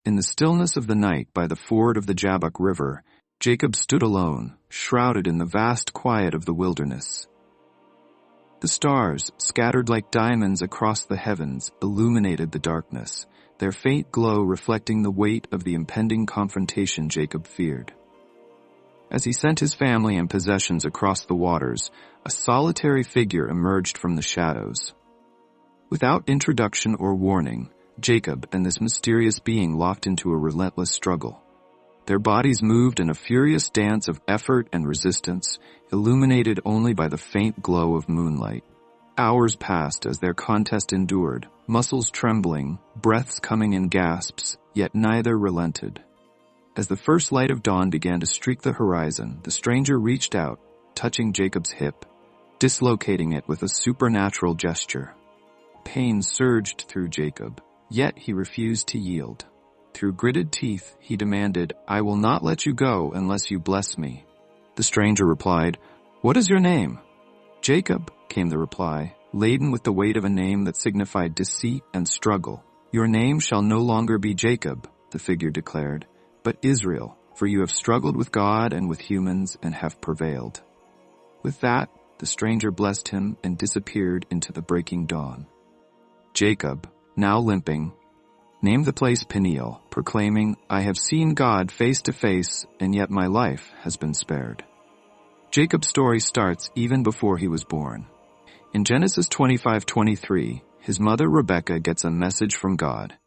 In the stillness of the night by the ford of the Jabbok River, Jacob stood alone, shrouded in the vast quiet of the wilderness. The stars, scattered like diamonds across the heavens, illuminated the darkness, their faint glow reflecting the weight of the impending confrontation Jacob feared. As he sent his family and possessions across the waters, a solitary figure emerged from the shadows. Without introduction or warning, Jacob and this mysterious being locked into a relentless struggle. Their bodies moved in a furious dance of effort and resistance, illuminated only by the faint glow of moonlight. Hours passed as their contest endured, muscles trembling, breaths coming in gasps, yet neither relented. As the first light of dawn began to streak the horizon, the stranger reached out, touching Jacob's hip, dislocating it with a supernatural gesture. Pain surged through Jacob, yet he refused to yield. Through gritted teeth, he demanded, "I will not let you go unless you bless me." The stranger replied, "What is your name?" "Jacob," came the reply, laden with the weight of a name that signified deceit and struggle. "Your name shall no longer be Jacob," the figure declared, "but Israel, for you have struggled with God and with humans and have prevailed." With that, the stranger blessed him and disappeared into the breaking dawn. Jacob, now limping, named the place Peniel, proclaiming, "I have seen God face to face, and yet my life has been spared." Jacob's story starts even before he was born. In Genesis 25:23, his mother Rebekah gets a message from God.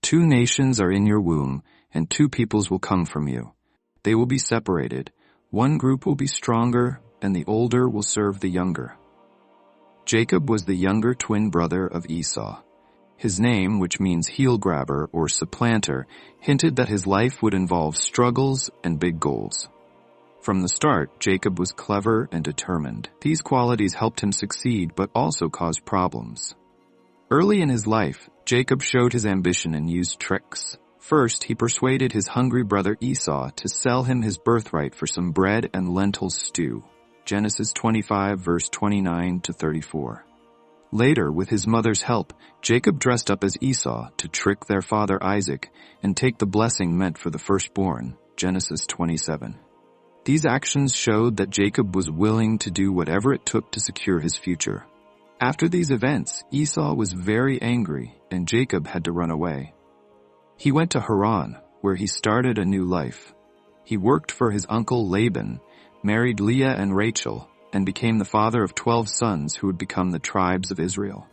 "Two nations are in your womb, and two peoples will come from you. They will be separated. One group will be stronger, and the older will serve the younger." Jacob was the younger twin brother of Esau. His name, which means heel grabber or supplanter, hinted that his life would involve struggles and big goals. From the start, Jacob was clever and determined. These qualities helped him succeed but also caused problems. Early in his life, Jacob showed his ambition and used tricks. First, he persuaded his hungry brother Esau to sell him his birthright for some bread and lentil stew. Genesis 25 verse 29 to 34. Later, with his mother's help, Jacob dressed up as Esau to trick their father Isaac and take the blessing meant for the firstborn, Genesis 27. These actions showed that Jacob was willing to do whatever it took to secure his future. After these events, Esau was very angry and Jacob had to run away. He went to Haran, where he started a new life. He worked for his uncle Laban, married Leah and Rachel, and became the father of 12 sons who would become the tribes of Israel.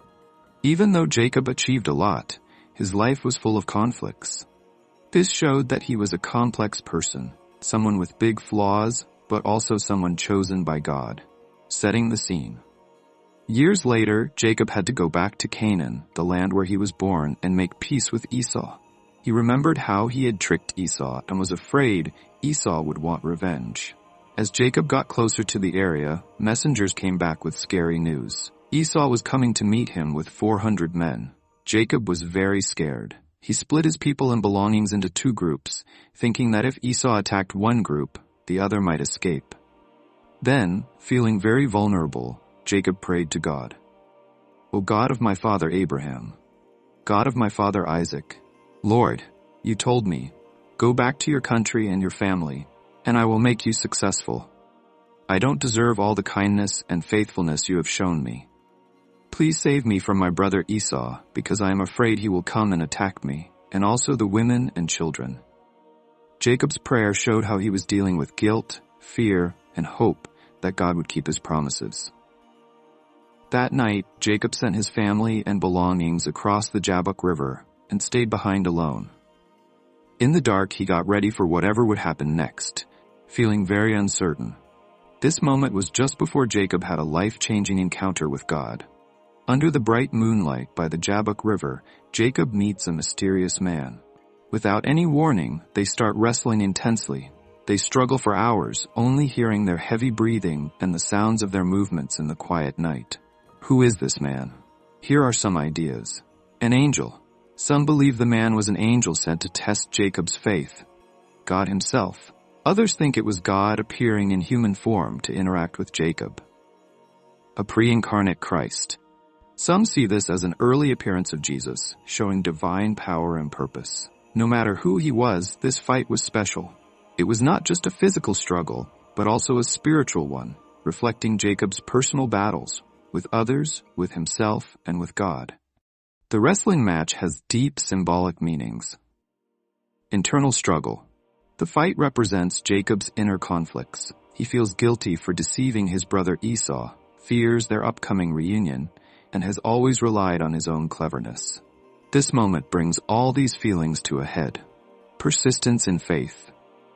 Even though Jacob achieved a lot, his life was full of conflicts. This showed that he was a complex person, someone with big flaws, but also someone chosen by God. Setting the scene. Years later, Jacob had to go back to Canaan, the land where he was born, and make peace with Esau. He remembered how he had tricked Esau and was afraid Esau would want revenge. As Jacob got closer to the area, messengers came back with scary news. Esau was coming to meet him with 400 men. Jacob was very scared. He split his people and belongings into two groups, thinking that if Esau attacked one group, the other might escape. Then, feeling very vulnerable, Jacob prayed to God. "O God of my father Abraham, God of my father Isaac, Lord, you told me, go back to your country and your family, and I will make you successful. I don't deserve all the kindness and faithfulness you have shown me. Please save me from my brother Esau, because I am afraid he will come and attack me, and also the women and children." Jacob's prayer showed how he was dealing with guilt, fear, and hope that God would keep his promises. That night, Jacob sent his family and belongings across the Jabbok River and stayed behind alone. In the dark, he got ready for whatever would happen next, feeling very uncertain. This moment was just before Jacob had a life-changing encounter with God. Under the bright moonlight by the Jabbok River, Jacob meets a mysterious man. Without any warning, they start wrestling intensely. They struggle for hours, only hearing their heavy breathing and the sounds of their movements in the quiet night. Who is this man? Here are some ideas. An angel. Some believe the man was an angel sent to test Jacob's faith. God himself. Others think it was God appearing in human form to interact with Jacob. A pre-incarnate Christ. Some see this as an early appearance of Jesus, showing divine power and purpose. No matter who he was, this fight was special. It was not just a physical struggle, but also a spiritual one, reflecting Jacob's personal battles, with others, with himself, and with God. The wrestling match has deep symbolic meanings. Internal struggle. The fight represents Jacob's inner conflicts. He feels guilty for deceiving his brother Esau, fears their upcoming reunion, and has always relied on his own cleverness. This moment brings all these feelings to a head. Persistence in faith.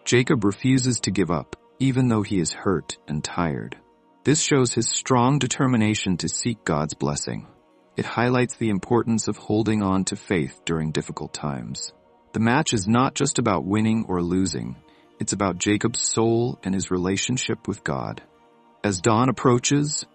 Jacob refuses to give up, even though he is hurt and tired. This shows his strong determination to seek God's blessing. It highlights the importance of holding on to faith during difficult times. The match is not just about winning or losing. It's about Jacob's soul and his relationship with God. As dawn approaches,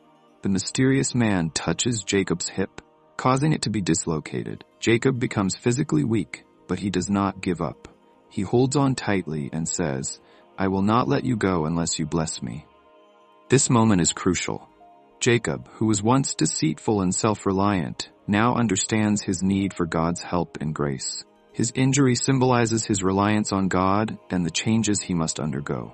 the mysterious man touches Jacob's hip, causing it to be dislocated. Jacob becomes physically weak, but he does not give up. He holds on tightly and says, "I will not let you go unless you bless me." This moment is crucial. Jacob, who was once deceitful and self-reliant, now understands his need for God's help and grace. His injury symbolizes his reliance on God and the changes he must undergo.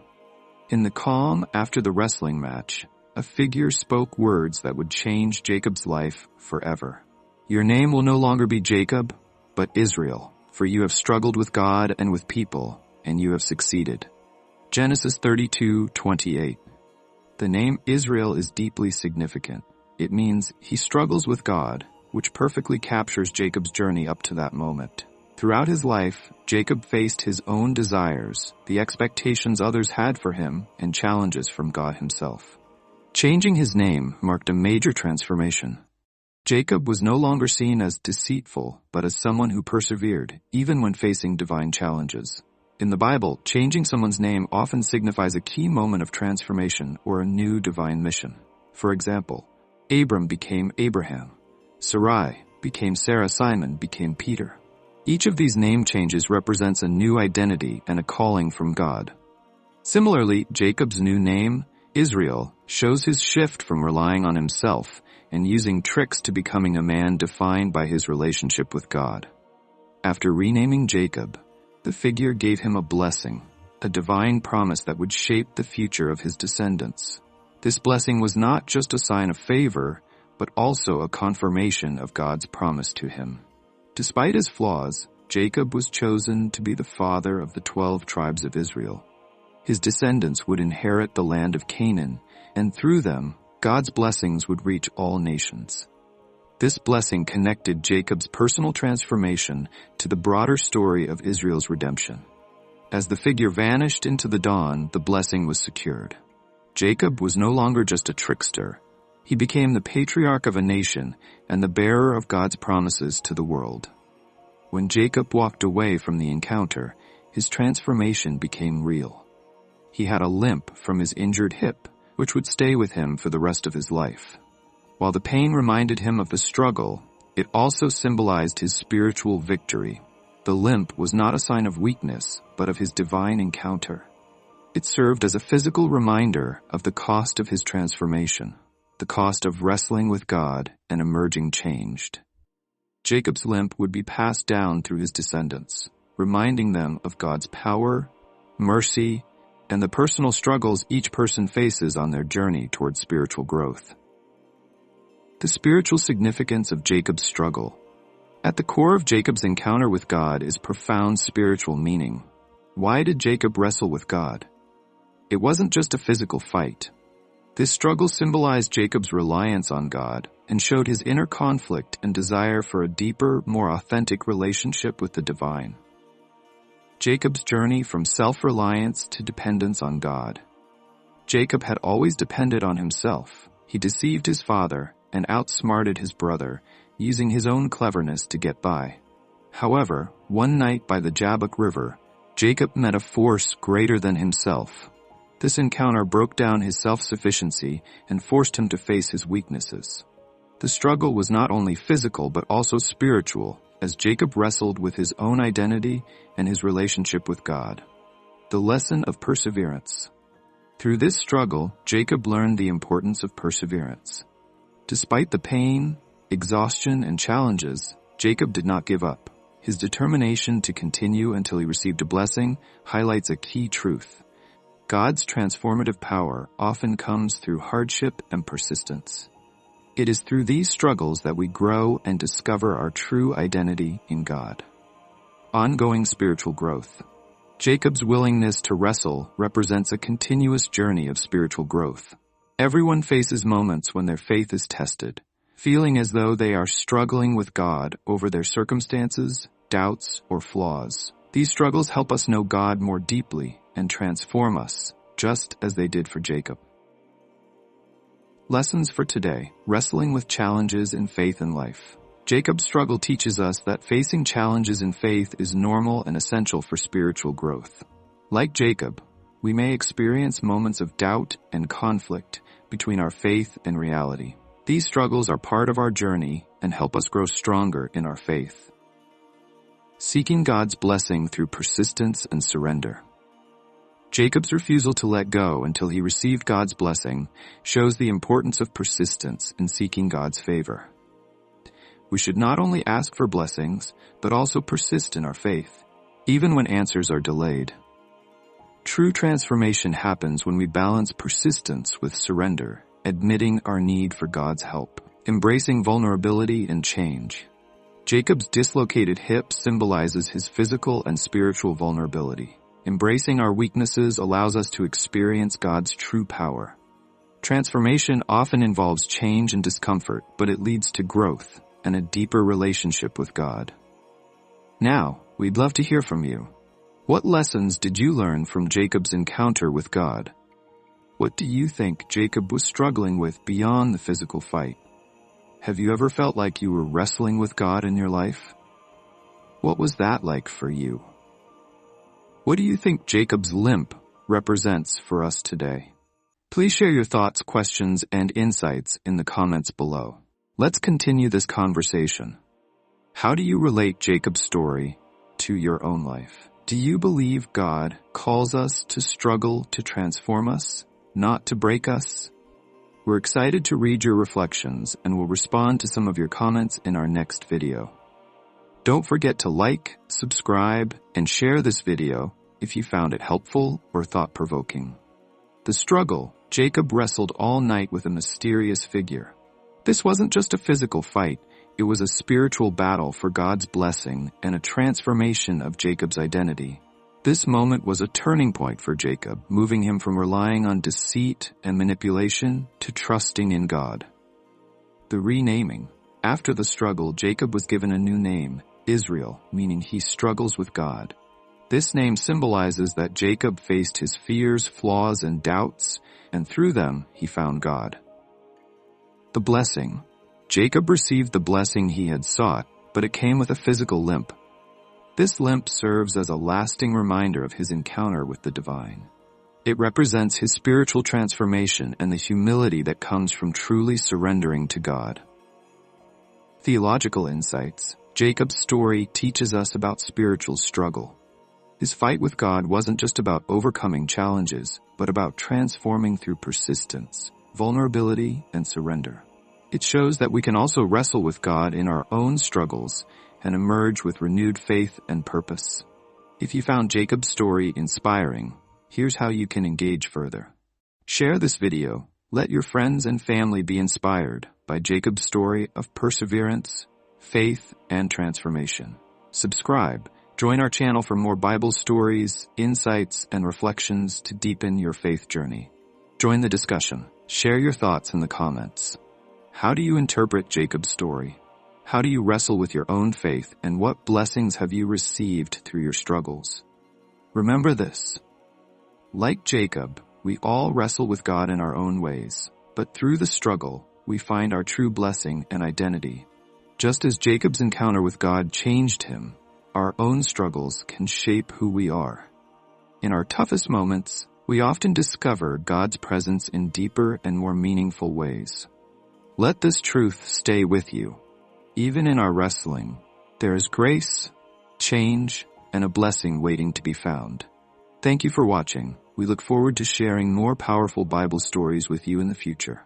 In the calm after the wrestling match, a figure spoke words that would change Jacob's life forever. "Your name will no longer be Jacob, but Israel, for you have struggled with God and with people, and you have succeeded." Genesis 32:28. The name Israel is deeply significant. It means he struggles with God, which perfectly captures Jacob's journey up to that moment. Throughout his life, Jacob faced his own desires, the expectations others had for him, and challenges from God himself. Changing his name marked a major transformation. Jacob was no longer seen as deceitful, but as someone who persevered, even when facing divine challenges. In the Bible, changing someone's name often signifies a key moment of transformation or a new divine mission. For example, Abram became Abraham. Sarai became Sarah. Simon became Peter. Each of these name changes represents a new identity and a calling from God. Similarly, Jacob's new name, Israel, shows his shift from relying on himself and using tricks to becoming a man defined by his relationship with God. After renaming Jacob, the figure gave him a blessing, a divine promise that would shape the future of his descendants. This blessing was not just a sign of favor, but also a confirmation of God's promise to him. Despite his flaws, Jacob was chosen to be the father of the 12 tribes of Israel. His descendants would inherit the land of Canaan, and through them, God's blessings would reach all nations. This blessing connected Jacob's personal transformation to the broader story of Israel's redemption. As the figure vanished into the dawn, the blessing was secured. Jacob was no longer just a trickster. He became the patriarch of a nation and the bearer of God's promises to the world. When Jacob walked away from the encounter, his transformation became real. He had a limp from his injured hip, which would stay with him for the rest of his life. While the pain reminded him of the struggle, it also symbolized his spiritual victory. The limp was not a sign of weakness, but of his divine encounter. It served as a physical reminder of the cost of his transformation, the cost of wrestling with God and emerging changed. Jacob's limp would be passed down through his descendants, reminding them of God's power, mercy, and the personal struggles each person faces on their journey toward spiritual growth. The spiritual significance of Jacob's struggle. At the core of Jacob's encounter with God is profound spiritual meaning. Why did Jacob wrestle with God? It wasn't just a physical fight. This struggle symbolized Jacob's reliance on God and showed his inner conflict and desire for a deeper, more authentic relationship with the divine. Jacob's journey from self-reliance to dependence on God. Jacob had always depended on himself. He deceived his father and outsmarted his brother, using his own cleverness to get by. However, one night by the Jabbok River, Jacob met a force greater than himself. This encounter broke down his self-sufficiency and forced him to face his weaknesses. The struggle was not only physical but also spiritual, as Jacob wrestled with his own identity and his relationship with God. The lesson of perseverance. Through this struggle, Jacob learned the importance of perseverance. Despite the pain, exhaustion, and challenges, Jacob did not give up. His determination to continue until he received a blessing highlights a key truth. God's transformative power often comes through hardship and persistence. It is through these struggles that we grow and discover our true identity in God. Ongoing spiritual growth. Jacob's willingness to wrestle represents a continuous journey of spiritual growth. Everyone faces moments when their faith is tested, feeling as though they are struggling with God over their circumstances, doubts, or flaws. These struggles help us know God more deeply and transform us, just as they did for Jacob. Lessons for today: wrestling with challenges in faith and life. Jacob's struggle teaches us that facing challenges in faith is normal and essential for spiritual growth. Like Jacob, we may experience moments of doubt and conflict between our faith and reality. These struggles are part of our journey and help us grow stronger in our faith. Seeking God's blessing through persistence and surrender. Jacob's refusal to let go until he received God's blessing shows the importance of persistence in seeking God's favor. We should not only ask for blessings, but also persist in our faith, even when answers are delayed. True transformation happens when we balance persistence with surrender, admitting our need for God's help, embracing vulnerability and change. Jacob's dislocated hip symbolizes his physical and spiritual vulnerability. Embracing our weaknesses allows us to experience God's true power. Transformation often involves change and discomfort, but it leads to growth and a deeper relationship with God. Now, we'd love to hear from you. What lessons did you learn from Jacob's encounter with God? What do you think Jacob was struggling with beyond the physical fight? Have you ever felt like you were wrestling with God in your life? What was that like for you? What do you think Jacob's limp represents for us today? Please share your thoughts, questions, and insights in the comments below. Let's continue this conversation. How do you relate Jacob's story to your own life? Do you believe God calls us to struggle to transform us, not to break us? We're excited to read your reflections and will respond to some of your comments in our next video. Don't forget to like, subscribe, and share this video if you found it helpful or thought-provoking. The struggle: Jacob wrestled all night with a mysterious figure. This wasn't just a physical fight, it was a spiritual battle for God's blessing and a transformation of Jacob's identity. This moment was a turning point for Jacob, moving him from relying on deceit and manipulation to trusting in God. The renaming. After the struggle, Jacob was given a new name, Israel, meaning he struggles with God. This name symbolizes that Jacob faced his fears, flaws, and doubts, and through them, he found God. The blessing. Jacob received the blessing he had sought, but it came with a physical limp. This limp serves as a lasting reminder of his encounter with the divine. It represents his spiritual transformation and the humility that comes from truly surrendering to God. Theological insights. Jacob's story teaches us about spiritual struggle. His fight with God wasn't just about overcoming challenges, but about transforming through persistence, vulnerability, and surrender. It shows that we can also wrestle with God in our own struggles and emerge with renewed faith and purpose. If you found Jacob's story inspiring, here's how you can engage further. Share this video. Let your friends and family be inspired by Jacob's story of perseverance, faith, and transformation. Subscribe. Join our channel for more Bible stories, insights, and reflections to deepen your faith journey. Join the discussion. Share your thoughts in the comments. How do you interpret Jacob's story? How do you wrestle with your own faith, and what blessings have you received through your struggles? Remember this. Like Jacob, we all wrestle with God in our own ways, but through the struggle, we find our true blessing and identity. Just as Jacob's encounter with God changed him, our own struggles can shape who we are. In our toughest moments, we often discover God's presence in deeper and more meaningful ways. Let this truth stay with you. Even in our wrestling, there is grace, change, and a blessing waiting to be found. Thank you for watching. We look forward to sharing more powerful Bible stories with you in the future.